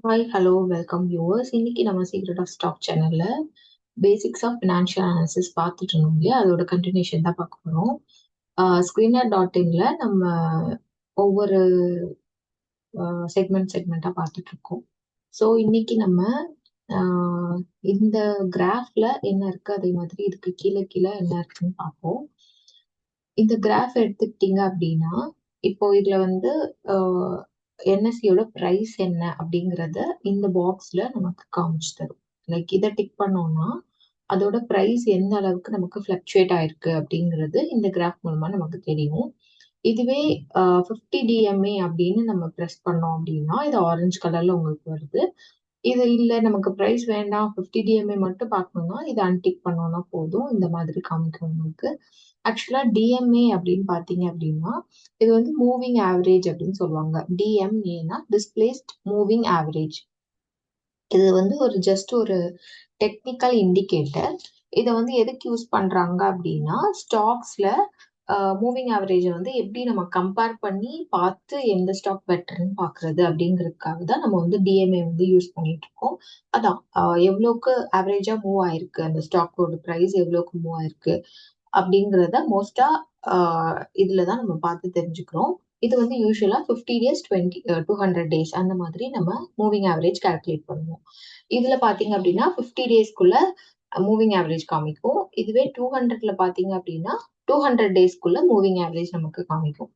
Hi hello welcome viewers. இன்னைக்கு நம்ம secret of stock சேனல்ல பேசிக்ஸ் ஆஃப் ஃபினான்ஷியல் அனாலிசிஸ் பார்த்துட்டு இருந்தோம் இல்லையா, அதோட கண்டினியூஷன் தான் பார்க்க போகிறோம். screener.inல நம்ம ஒவ்வொரு செக்மெண்ட்டாக பார்த்துட்டு இருக்கோம். ஸோ இன்னைக்கு நம்ம ஆஹ், இந்த கிராஃப்ல என்ன இருக்கு, அதே மாதிரி இதுக்கு கீழே கீழே என்ன இருக்குன்னு பார்ப்போம். இந்த கிராஃப் எடுத்துக்கிட்டீங்க அப்படின்னா, இப்போ இதுல வந்து என்எஸ்சியோட ப்ரைஸ் என்ன அப்படிங்கறத இந்த பாக்ஸ்ல நமக்கு காமிச்சு தரும். லைக் இதை டிக் பண்ணோம்னா அதோட ப்ரைஸ் எந்த அளவுக்கு நமக்கு ஃபிளக்சுவேட் ஆயிருக்கு அப்படிங்கிறது இந்த கிராஃப் மூலமா நமக்கு தெரியும். இதுவே 50 டிஎம்ஏ அப்படின்னு நம்ம ப்ரெஸ் பண்ணோம் அப்படின்னா இது ஆரஞ்சு கலர்ல உங்களுக்கு வருது. இது இல்ல நமக்கு ப்ரைஸ் வேண்டாம் 50 டிஎம்ஏ மட்டும் பார்க்கணும்னா இதை அன்டிக் பண்ணோம்னா போதும், இந்த மாதிரி காமிக்கும் உங்களுக்கு. ஆக்சுவலா டிஎம்ஏ அப்படின்னு பாத்தீங்க அப்படின்னா இது வந்து மூவிங் ஆவரேஜ் அப்படின்னு சொல்லுவாங்க. டிஎம்ஏனா டிஸ்பிளேஸ்ட் மூவிங் ஆவரேஜ். இது வந்து ஜஸ்ட் ஒரு டெக்னிக்கல் இண்டிகேட்டர். இதை வந்து எதுக்கு யூஸ் பண்றாங்க அப்படின்னா ஸ்டாக்ஸ்ல மூவிங் ஆவரேஜை வந்து எப்படி நம்ம கம்பேர் பண்ணி பார்த்து எந்த ஸ்டாக் பெட்டர்னு பாக்குறது அப்படிங்கிறதுக்காக தான் நம்ம வந்து டிஎம்ஏ வந்து யூஸ் பண்ணிட்டு இருக்கோம். அதான் எவ்வளோக்கு ஆவரேஜா மூவ் ஆயிருக்கு, அந்த ஸ்டாக்கோட ப்ரைஸ் எவ்வளோக்கு மூவ் ஆயிருக்கு அப்படிங்கிறத மோஸ்டா இதுலதான் நம்ம பார்த்து தெரிஞ்சுக்கிறோம். இது வந்து யூஸ்வலா 50 டேஸ் 200 டேஸ் அந்த மாதிரி நம்ம மூவிங் ஆவரேஜ் கால்குலேட் பண்ணுவோம். இதுல பாத்தீங்க அப்படின்னா 50 டேஸ்க்குள்ள மூவிங் ஆவரேஜ் காமிக்கும். இதுவே 200ல பாத்தீங்க அப்படின்னா 200 டேஸ்க்குள்ள மூவிங் ஆவரேஜ் நமக்கு காமிக்கும்.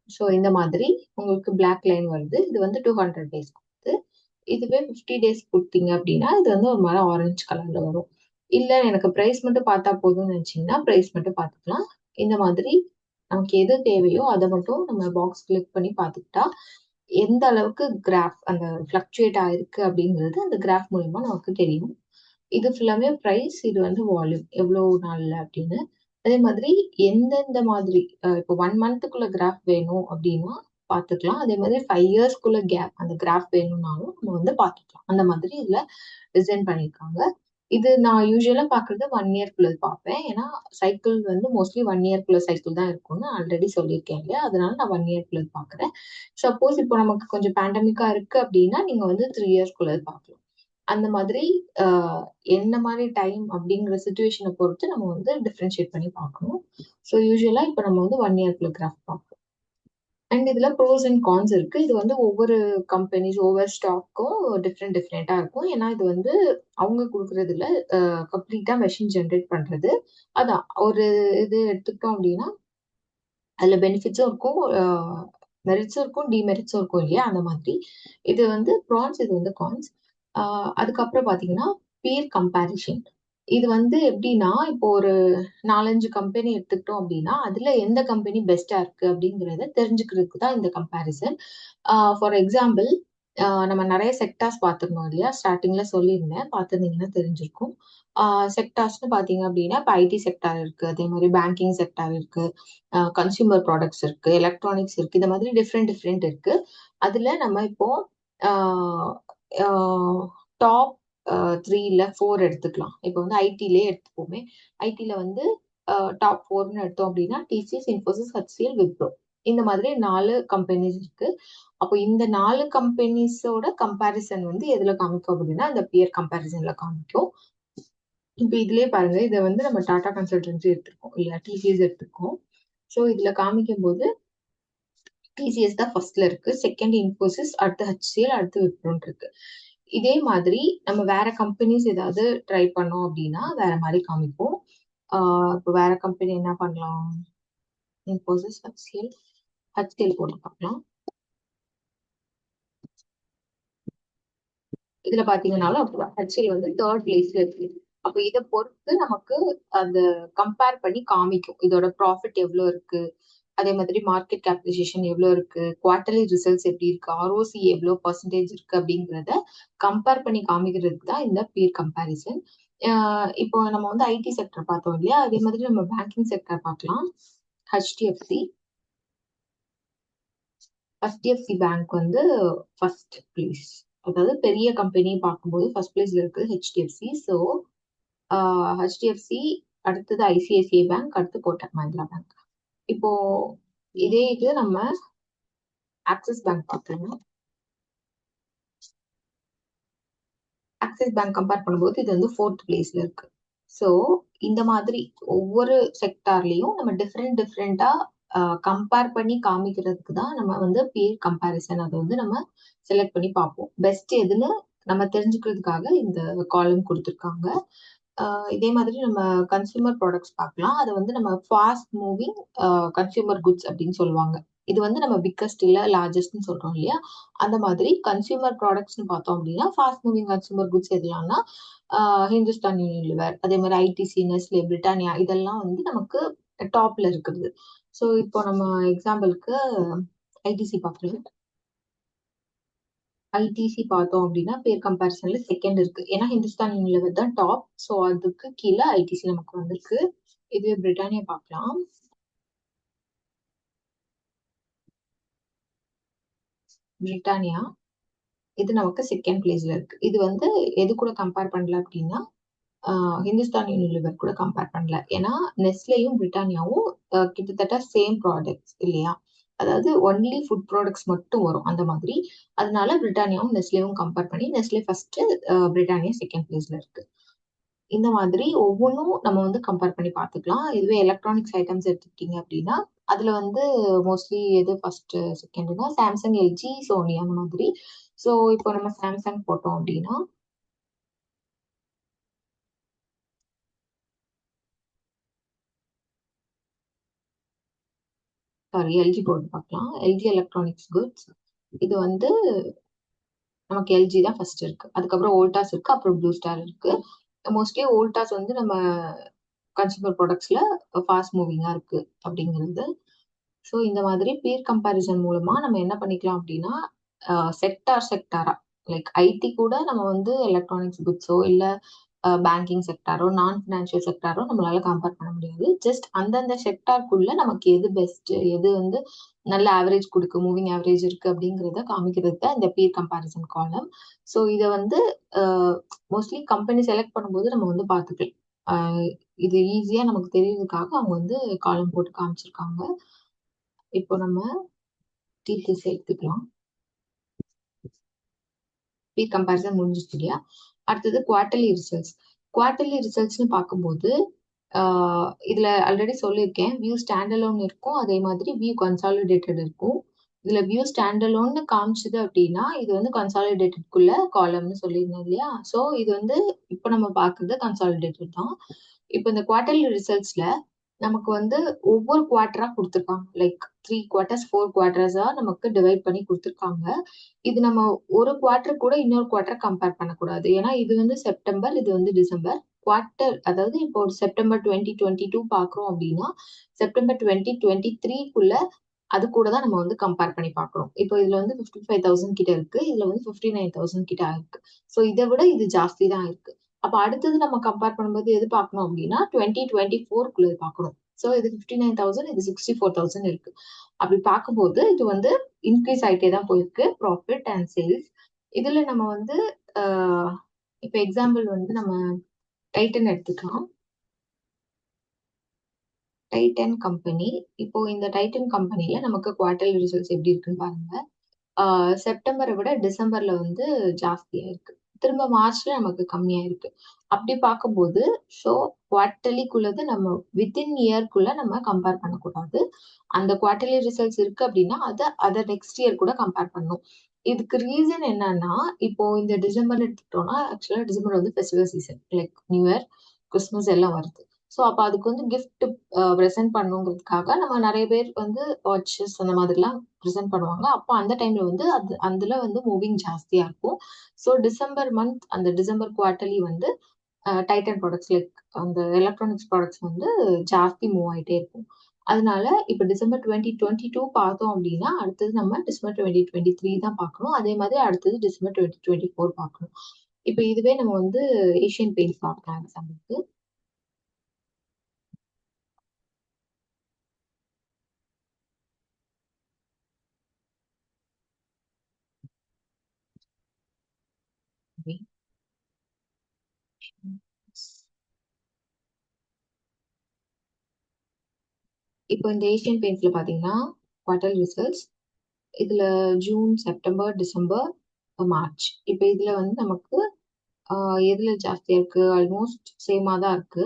ஸோ இந்த மாதிரி உங்களுக்கு பிளாக் லைன் வருது, இது வந்து 200 டேஸ் கொடுத்து. இதுவே 50 டேஸ் கொடுத்தீங்க அப்படின்னா இது வந்து ஒரு மாதிரி ஆரஞ்சு கலர்ல வரும். இல்ல எனக்கு பிரைஸ் மட்டும் பார்த்தா போதும்னு நினைச்சீங்கன்னா பிரைஸ் மட்டும் பார்த்துக்கலாம். இந்த மாதிரி நமக்கு எது தேவையோ அதை மட்டும் நம்ம பாக்ஸ் கிளிக் பண்ணி பார்த்துக்கிட்டா எந்த அளவுக்கு கிராஃப் அந்த ஃபிளக்சுவேட் ஆயிருக்கு அப்படிங்கிறது அந்த கிராஃப் மூலமா நமக்கு தெரியும். இது ஃபுல்லாமே ப்ரைஸ், இது வந்து வால்யூம் எவ்வளவு நாள்ல அப்படின்னு. அதே மாதிரி எந்தெந்த மாதிரி இப்போ 1 மந்த்துக்குள்ள கிராஃப் வேணும் அப்படின்னா பார்த்துக்கலாம். அதே மாதிரி 5 இயர்ஸ்க்குள்ள கேப் அந்த கிராஃப் வேணும்னாலும் நம்ம வந்து பார்த்துக்கலாம். அந்த மாதிரி இதுல டிசைன் பண்ணியிருக்காங்க. இது நான் யூஸ்வலா பாக்குறது 1 இயர்க்குள்ள பார்ப்பேன். ஏன்னா சைக்கிள் வந்து மோஸ்ட்லி 1 இயர்க்குள்ள சைக்கிள் தான் இருக்கும்னு ஆல்ரெடி சொல்லியிருக்கேன் இல்லையா, அதனால நான் 1 இயர்க்குள்ள பாக்குறேன். சப்போஸ் இப்போ நமக்கு கொஞ்சம் பேண்டமிக்கா இருக்கு அப்படின்னா நீங்க வந்து 3 இயர்ஸ்க்குள்ள பார்க்கலாம். அந்த மாதிரி என்ன மாதிரி டைம் அப்படிங்கிற சுச்சுவேஷனை பொறுத்து நம்ம வந்து டிஃப்ரென்ஷியேட் பண்ணி பார்க்கணும். ஸோ யூஸ்வலா இப்போ நம்ம வந்து 1 இயர்க்குள்ள கிராஃப் பார்ப்போம். அண்ட் இதுல ப்ரோஸ் அண்ட் கான்ஸ் இருக்கு. இது வந்து ஒவ்வொரு கம்பெனிஸ் ஒவ்வொரு ஸ்டாக்கும் டிஃப்ரெண்டா இருக்கும். ஏன்னா இது வந்து அவங்க கொடுக்கறதுல கம்ப்ளீட்டா மெஷின் ஜென்ரேட் பண்றது. அதான் ஒரு இது எடுத்துக்கிட்டோம் அப்படின்னா அதுல பெனிஃபிட்ஸும் இருக்கும், மெரிட்ஸும் இருக்கும், டிமெரிட்ஸும் இருக்கும் இல்லையா, அந்த மாதிரி. இது வந்து ப்ரான்ஸ், இது வந்து கான்ஸ். அதுக்கப்புறம் பாத்தீங்கன்னா பியர் கம்பேரிஷன். இது வந்து எப்படின்னா இப்போ ஒரு 4-5 கம்பெனி எடுத்துக்கிட்டோம் அப்படின்னா அதுல எந்த கம்பெனி பெஸ்டா இருக்கு அப்படிங்கறத தெரிஞ்சுக்கிறதுக்கு தான் இந்த கம்பேரிசன். ஃபார் எக்ஸாம்பிள் நம்ம நிறைய செக்டார்ஸ் பார்த்துருந்தோம் இல்லையா, ஸ்டார்டிங்ல சொல்லியிருந்தேன், பார்த்துருந்தீங்கன்னா தெரிஞ்சிருக்கும். செக்டார்ஸ்னு பாத்தீங்க அப்படின்னா இப்போ ஐடி செக்டார் இருக்கு, அதே மாதிரி பேங்கிங் செக்டார் இருக்கு, கன்சியூமர் ப்ராடக்ட்ஸ் இருக்கு, எலக்ட்ரானிக்ஸ் இருக்கு, இந்த மாதிரி டிஃப்ரெண்ட் இருக்கு. அதுல நம்ம இப்போ டாப் 3 இல்ல 4 எடுத்துக்கலாம். இப்போ வந்து ஐடிலே எடுத்துப்போமே. ஐடில வந்து டாப் 4ன்னு எடுத்தோம் அப்படின்னா டிசிஎஸ், இன்ஃபோசிஸ், ஹெச்சிஎல், விப்ரோ, இந்த மாதிரி 4 கம்பெனிஸ் இருக்கு. அப்போ இந்த 4 கம்பெனிஸோட கம்பேரிசன் வந்து எதுல காமிக்கும் அப்படின்னா இந்த பியர் கம்பேரிசன்ல காமிக்கும். இப்போ இதுலயே பாருங்க, இதை வந்து நம்ம டாடா கன்சல்டன்சி எடுத்திருக்கோம் இல்லையா, டிசிஎஸ் எடுத்திருக்கோம். ஸோ இதுல காமிக்கும் போது டிசிஎஸ் தான் ஃபர்ஸ்ட்ல இருக்கு, செகண்ட் இன்ஃபோசிஸ், அடுத்து ஹெச்சிஎல், அடுத்து விப்ரோன்னு இருக்கு. இதே மாதிரி நம்ம வேற கம்பெனிஸ் ஏதாவது ட்ரை பண்ணோம் அப்படின்னா வேற மாதிரி காமிப்போம். இப்போ வேற கம்பெனி என்ன பண்ணலாம், இன்ஃபோசிஸ், ஹெச்சிஎல் போட்டு பார்க்கலாம். இதுல பாத்தீங்கன்னாலும் அப்படிதான் ஹெச்சிஎல் வந்து 3rd பிளேஸ்ல இருக்கு. அப்போ இதை பொறுத்து நமக்கு அந்த கம்பேர் பண்ணி காமிக்கும் இதோட ப்ராஃபிட் எவ்வளவு இருக்கு, அதே மாதிரி மார்க்கெட் கேபிடலைசேஷன் எவ்வளவு இருக்கு, குவார்டர்லி ரிசல்ட்ஸ் எப்படி இருக்கு, ஆர்ஓசி எவ்வளவு பர்சன்டேஜ் இருக்கு அப்படிங்கிறத கம்பேர் பண்ணி காமிக்கிறதுக்கு தான் இந்த பியர் கம்பேரிசன். இப்போ நம்ம வந்து ஐடி செக்டர் பார்த்தோம் இல்லையா, அதே மாதிரி நம்ம பேங்கிங் செக்டர் பார்க்கலாம். ஹெச்டிஎஃப்சி பேங்க் வந்து ஃபர்ஸ்ட் பிளேஸ், அதாவது பெரிய கம்பெனி பார்க்கும்போது ஃபர்ஸ்ட் பிளேஸ்ல இருக்கு ஹெச்டிஎஃப்சி. ஸோ ஹெச்டிஎஃப்சி அடுத்தது ஐசிஐசிஐ பேங்க், அடுத்து கோட்டக் மஹிந்திரா பேங்க். இப்போ இதே இது நம்ம ஆக்சிஸ் பேங்க் பார்க்கணும். ஆக்சிஸ் பேங்க் கம்பேர் பண்ணும்போது இது வந்து 4th பிளேஸ்ல இருக்கு. ஸோ இந்த மாதிரி ஒவ்வொரு செக்டார்லயும் நம்ம டிஃப்ரெண்ட் டிஃப்ரெண்டா கம்பேர் பண்ணி காமிக்கிறதுக்கு தான் நம்ம வந்து பியர் கம்பேரிசன் அதை வந்து நம்ம செலக்ட் பண்ணி பார்ப்போம். பெஸ்ட் எதுன்னு நம்ம தெரிஞ்சுக்கிறதுக்காக இந்த காலம் கொடுத்துருக்காங்க. இதே மாதிரி நம்ம கன்சியூமர் ப்ராடக்ட்ஸ் பார்க்கலாம். அதை வந்து நம்ம ஃபாஸ்ட் மூவிங் கன்சியூமர் குட்ஸ் அப்படின்னு சொல்லுவாங்க. இது வந்து நம்ம பிக்கஸ்ட் இல்ல லார்ஜஸ்ட்னு சொல்றோம் இல்லையா? அந்த மாதிரி கன்சியூமர் ப்ராடக்ட்ஸ்னு பார்த்தோம் அப்படின்னா ஃபாஸ்ட் மூவிங் கன்சியூமர் குட்ஸ் எதுலாம்னா ஹிந்துஸ்தான் யூனிலிவர், அதே மாதிரி ஐடிசி, நெஸ்லே, பிரிட்டானியா இதெல்லாம் வந்து நமக்கு டாப்ல இருக்குது. ஸோ இப்போ நம்ம எக்ஸாம்பிளுக்கு ஐடிசி பார்க்கலாம். ஐடிசி பார்த்தோம் அப்படின்னா பேர் கம்பேரிசன்ல செகண்ட் இருக்கு. ஏன்னா ஹிந்துஸ்தான் யூனிலிவர் தான் டாப். ஸோ அதுக்கு கீழே ஐடிசி நமக்கு வந்திருக்கு. இது பிரிட்டானியா பார்க்கலாம். பிரிட்டானியா இது நமக்கு செகண்ட் பிளேஸ்ல இருக்கு. இது வந்து எது கூட கம்பேர் பண்ணல அப்படின்னா ஹிந்துஸ்தான் யூனிலிவர் கூட கம்பேர் பண்ணல. ஏன்னா நெஸ்லேயும் பிரிட்டானியாவும் கிட்டத்தட்ட சேம் ப்ராடக்ட்ஸ் இல்லையா? அதாவது ஒன்லி ஃபுட் ப்ராடக்ட்ஸ் மட்டும் வரும் அந்த மாதிரி. அதனால பிரிட்டானியாவும் நெஸ்லேயும் கம்பேர் பண்ணி நெஸ்லே ஃபர்ஸ்ட், பிரிட்டானியா செகண்ட் பிளேஸ்ல இருக்கு. இந்த மாதிரி ஒவ்வொன்றும் நம்ம வந்து கம்பேர் பண்ணி பார்த்துக்கலாம். இதுவே எலக்ட்ரானிக்ஸ் ஐட்டம்ஸ் எடுத்துக்கிட்டீங்க அப்படின்னா அதுல வந்து மோஸ்ட்லி எது ஃபர்ஸ்ட் செகண்ட்னா சாம்சங், எல்ஜி, சோனி அந்த மாதிரி. ஸோ இப்போ நம்ம சாம்சங் போட்டோம் அப்படின்னா சாரி எல்ஜி போர்டு பார்க்கலாம். LG electronics goods. இது வந்து நமக்கு எல்ஜி தான் ஃபர்ஸ்ட் இருக்கு. அதுக்கப்புறம் வோல்டாஸ் இருக்கு, அப்புறம் ப்ளூ ஸ்டார் இருக்கு. மோஸ்ட்லி வோல்டாஸ் வந்து நம்ம கன்சூமர் ப்ராடக்ட்ஸ்ல ஃபாஸ்ட் மூவிங்கா இருக்கு அப்படிங்கிறது. ஸோ இந்த மாதிரி பீர் கம்பேரிசன் மூலமா நம்ம என்ன பண்ணிக்கலாம் அப்படின்னா செக்டாரா லைக் ஐடி கூட நம்ம வந்து எலக்ட்ரானிக்ஸ் குட்ஸோ இல்ல பேங்கிங் செக்டாரோ நான் ஃபினான்ஷியல் செக்டாரோ நம்மளால கம்பேர் பண்ண முடியாது. ஜஸ்ட் அந்தந்த செக்டாருக்குள்ள நமக்கு எது பெஸ்ட், எது வந்து நல்ல ஆவரேஜ் கொடுக்கு, மூவிங் ஆவரேஜ் இருக்கு அப்படிங்கிறத காமிக்கிறது தான் இந்த பீர் கம்பேரிசன் காலம். ஸோ இதை வந்து மோஸ்ட்லி கம்பெனி செலக்ட் பண்ணும்போது நம்ம வந்து பார்த்துக்கலாம். இது ஈஸியா நமக்கு தெரியறதுக்காக அவங்க வந்து காலம் போட்டு காமிச்சிருக்காங்க. இப்போ நம்ம டீட்டெயில்ஸ் எடுத்துக்கலாம். பீர் கம்பேரிசன் முடிஞ்சிச்சு இல்லையா? அடுத்தது குவார்டர்லி ரிசல்ட்ஸ். குவார்டர்லி ரிசல்ட்ஸ்னு பார்க்கும்போது இதுல ஆல்ரெடி சொல்லியிருக்கேன். வியூ ஸ்டாண்டலோன் இருக்கும், அதே மாதிரி வியூ கன்சாலிடேட்டட் இருக்கும். இதுல வியூ ஸ்டாண்டலோன்னு காமிச்சது அப்படின்னா இது வந்து கன்சாலிடேட்டட்குள்ள காலம்னு சொல்லியிருந்தேன் இல்லையா? ஸோ இது வந்து இப்போ நம்ம பார்க்கறது கன்சாலிடேட்டட் தான். இப்போ இந்த குவார்டர்லி ரிசல்ட்ஸ்ல நமக்கு வந்து ஒவ்வொரு குவார்டரா கொடுத்துருக்காங்க. லைக் 3 குவார்டர்ஸ், 4 குவார்டர்ஸா நமக்கு டிவைட் பண்ணி கொடுத்துருக்காங்க. இது நம்ம ஒரு குவார்டர் கூட இன்னொரு குவார்டர் கம்பேர் பண்ணக்கூடாது. ஏன்னா இது வந்து செப்டம்பர், இது வந்து டிசம்பர். குவார்டர் அதாவது இப்போ ஒரு செப்டம்பர் 2022 பாக்குறோம் அப்படின்னா செப்டம்பர் 2023க்குள்ள அது கூட தான் நம்ம வந்து கம்பேர் பண்ணி பார்க்கணும். இப்போ இதுல வந்து 55,000 கிட்ட இருக்கு, இதுல வந்து 59,000 கிட்ட இருக்கு. ஸோ இதை விட இது ஜாஸ்தி தான் இருக்கு. அப்ப அடுத்தது நம்ம கம்பேர் பண்ணும்போது எது பார்க்கணும் அப்படின்னா 2024க்குள்ள பார்க்கணும். ஸோ இது 59,000, இது 64,000 இருக்கு. அப்படி பார்க்கும்போது இது வந்து இன்க்ரீஸ் ஆயிட்டே தான் போயிருக்கு ப்ராஃபிட் அண்ட் சேல்ஸ். இதுல நம்ம வந்து இப்போ எக்ஸாம்பிள் வந்து நம்ம டைட்டன் எடுத்துக்கலாம். Titan company. இப்போ இந்த டைட்டன் கம்பெனில நமக்கு குவார்டர்லி ரிசல்ட்ஸ் எப்படி இருக்குன்னு பாருங்க. செப்டம்பரை விட டிசம்பர்ல வந்து ஜாஸ்தியா இருக்கு. திரும்ப மார்ச்ல நமக்கு கம்மியா இருக்கு. அப்படி பார்க்கும்போது ஸோ குவார்டர்லிக்குள்ளது நம்ம வித்தின் இயர்க்குள்ள நம்ம கம்பேர் பண்ணக்கூடாது. அந்த குவார்டர்லி ரிசல்ட்ஸ் இருக்கு அப்படின்னா அதை நெக்ஸ்ட் இயர் கூட கம்பேர் பண்ணணும். இதுக்கு ரீசன் என்னன்னா இப்போ இந்த டிசம்பர் எடுத்துக்கிட்டோம்னா ஆக்சுவலா டிசம்பர் வந்து festival season like new year, Christmas எல்லாம் வருது. ஸோ அப்போ அதுக்கு வந்து கிஃப்ட் ப்ரெசென்ட் பண்ணுங்கிறதுக்காக நம்ம நிறைய பேர் வந்து வாட்சஸ் அந்த மாதிரிலாம் ப்ரெசென்ட் பண்ணுவாங்க. அப்போ அந்த டைம்ல வந்து அதுல வந்து மூவிங் ஜாஸ்தியா இருக்கும். ஸோ டிசம்பர் மந்த் அந்த டிசம்பர் குவார்டர்லி வந்து டைட்டன் ப்ராடக்ட்ஸ் லைக் அந்த எலக்ட்ரானிக்ஸ் ப்ராடக்ட்ஸ் வந்து ஜாஸ்தி மூவ் ஆயிட்டே இருக்கும். அதனால இப்போ டிசம்பர் 2022 பார்த்தோம் அப்படின்னா அடுத்தது நம்ம டிசம்பர் 2023 தான் பார்க்கணும். அதே மாதிரி அடுத்தது டிசம்பர் 2024 பார்க்கணும். இப்போ இதுவே நம்ம வந்து ஏஷியன் பெயிண்ட்ஸ் பார்க்கலாம் எக்ஸாம்பிளுக்கு. இப்போ இந்த ஏஷியன் பெயிண்ட்ஸ்ல பாத்தீங்கன்னா குவார்டர் ரிசல்ட்ஸ் இதுல ஜூன், செப்டம்பர், டிசம்பர், மார்ச். இப்போ இதுல வந்து நமக்கு எதுல ஜாஸ்தியா இருக்கு? ஆல்மோஸ்ட் சேமா தான் இருக்கு.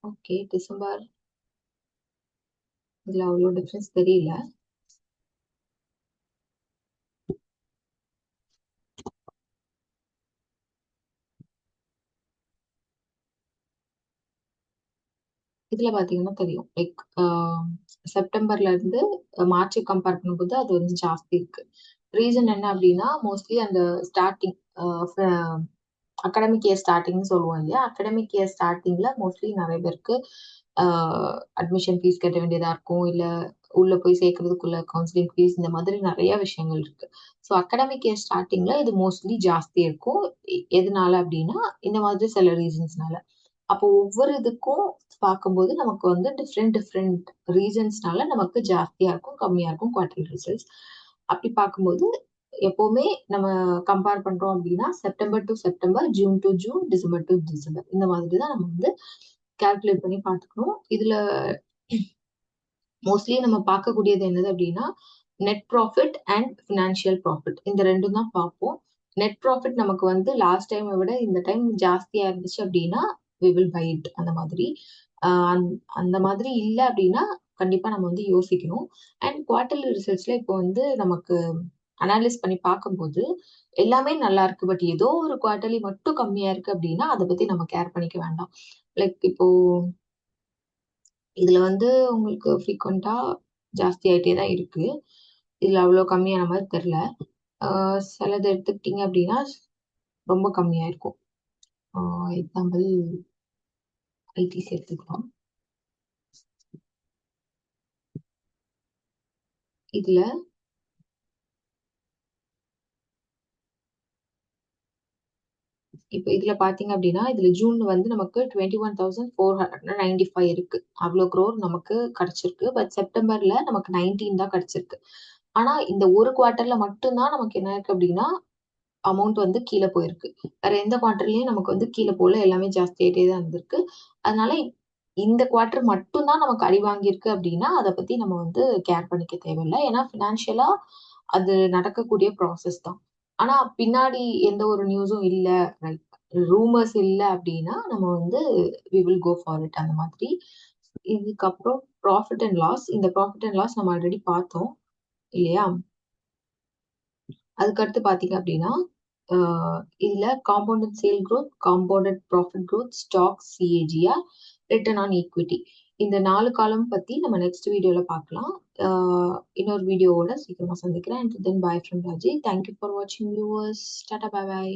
ஓகே. டிசம்பர் இதுல அவ்ளோ டிஃபரன்ஸ் தெரியல. இதுல பார்த்தீங்கன்னா தெரியும். லைக் செப்டம்பர்ல இருந்து மார்ச் கம்பேர் பண்ணும்போது அது வந்து ஜாஸ்தி இருக்கு. ரீசன் என்ன அப்டின்னா, மோஸ்ட்லி அந்த ஸ்டார்ட்டிங் அ ஃப அகாடமிக் இயர் ஸ்டார்ட்டிங்ன்னு சொல்லுவோம் இல்லையா? அகாடமிக் இயர் ஸ்டார்ட்டிங்ல மோஸ்ட்லி நெறைய பேருக்கு அ அட்மிஷன் ஃபீஸ் கட்ட வேண்டியதா இருக்கும். இல்ல உள்ள போய் சேர்க்கறதுக்குள்ள கவுன்சிலிங் ஃபீஸ் இந்த மாதிரி நெறைய விஷயங்கள் இருக்கு. ஸோ அகாடமிக் இயர் ஸ்டார்ட்டிங்ல இது மோஸ்ட்லி ஜாஸ்தி இருக்கும். எதனால அப்டின்னா, இந்த மாதிரி சில ரீசன்ஸ்னால. அப்போ ஒவ்வொரு இதுக்கும் பார்க்கும்போது நமக்கு வந்து டிஃபரெண்ட் ரீசன்ஸ்னால நமக்கு ஜாஸ்தியா இருக்கும், கம்மியா இருக்கும் குவார்டர்லி ரிசல்ட்ஸ். அப்படி பார்க்கும்போது எப்பவுமே நம்ம கம்பேர் பண்றோம் அப்படின்னா, September to September, June to June, December to December இந்த மாதிரி தான் நம்ம வந்து கால்குலேட் பண்ணி பார்த்துக்கணும். இதுல மோஸ்ட்லி நம்ம பார்க்கக்கூடியது என்னது அப்படின்னா, net profit and financial profit இந்த 2ம் தான் பார்ப்போம். நெட் ப்ராஃபிட் நமக்கு வந்து லாஸ்ட் டைம விட இந்த டைம் ஜாஸ்தியா இருந்துச்சு அப்படின்னா, வி வில் பை இட் அந்த மாதிரி. அ அந் அந்த மாதிரி இல்ல அப்படின்னா, கண்டிப்பா நம்ம வந்து யோசிக்கணும். அண்ட் குவார்ட்டர்லி ரிசல்ட்ஸ்ல இப்போ வந்து நமக்கு அனலைஸ் பண்ணி பார்க்கும்போது, எல்லாமே நல்லா இருக்கு. பட் ஏதோ ஒரு குவார்ட்டர்லி மட்டும் கம்மியா இருக்கு அப்படின்னா, அத பத்தி நம்ம கேர் பண்ணிக்க வேண்டாம். லைக் இப்போ இதுல வந்து உங்களுக்கு ஃப்ரீக்வென்ட்டா ஜாஸ்தி ஆயிட்டே தான் இருக்கு. இதுல அவ்ளோ கம்மியான மாரி தெர்ல. ஆ சிலது எடுத்துக்கிட்டீங்க அப்டின்னா, ரொம்ப கம்மியா இருக்கும். ஆ எக்ஸாம்பிள் ஐடிசி எடுத்துக்கலாம். இதுல இப்ப இதுல பார்த்தீங்க அப்டின்னா, இதுல ஜூன் வந்து நமக்கு 21,495 இருக்கு. அவ்ளோ குரோர் நமக்கு கிடைச்சிருக்கு. பட் செப்டம்பர்ல நமக்கு 19 தான் கிடைச்சிருக்கு. ஆனா இந்த ஒரு குவார்ட்டர்ல மட்டும் தான் நமக்கு என்ன இருக்கு அப்டின்னா, அமௌண்ட் வந்து கீழ போயிருக்கு. வேற எந்த குவார்ட்டர்லயும் நமக்கு வந்து கீழ போல. எல்லாமே ஜாஸ்தியாயிட்டே தான் இருந்திருக்கு. அதனால இந்த குவார்ட்டர் மட்டும் தான் நமக்கு அடி வாங்கியிருக்கு அப்டின்னா, அத பத்தி நம்ம வந்து கேர் பண்ணிக்க தேவையில்ல. ஏன்னா ஃபினான்ஷியலா அது நடக்கக்கூடிய ப்ராசஸ் தான். ஆனா பின்னாடி எந்த ஒரு நியூஸும் இல்ல, லைக் ரூமர்ஸ் இல்ல அப்டின்னா, நம்ம வந்து we will go for it அந்த மாதிரி. இதுக்கப்புறம் புராஃபிட் அண்ட் லாஸ். இந்த புராஃபிட் அண்ட் லாஸ் நம்ம ஆல்ரெடி பார்த்தோம் இல்லையா? அதுக்கடுத்து பார்த்தீங்க அப்டின்னா, அ இதுல compounded sale growth, compounded profit growth, stocks CAGR, return on equity. இந்த 4 காலம் பத்தி நம்ம நெக்ஸ்ட் வீடியோல பார்க்கலாம். அ இன்னொரு வீடியோவோட சீக்கிரமா சந்திக்கிறேன். Until then bye from Raji. Thank you for வாட்சிங் வியூவர்ஸ். டாடா பாய் பாய்.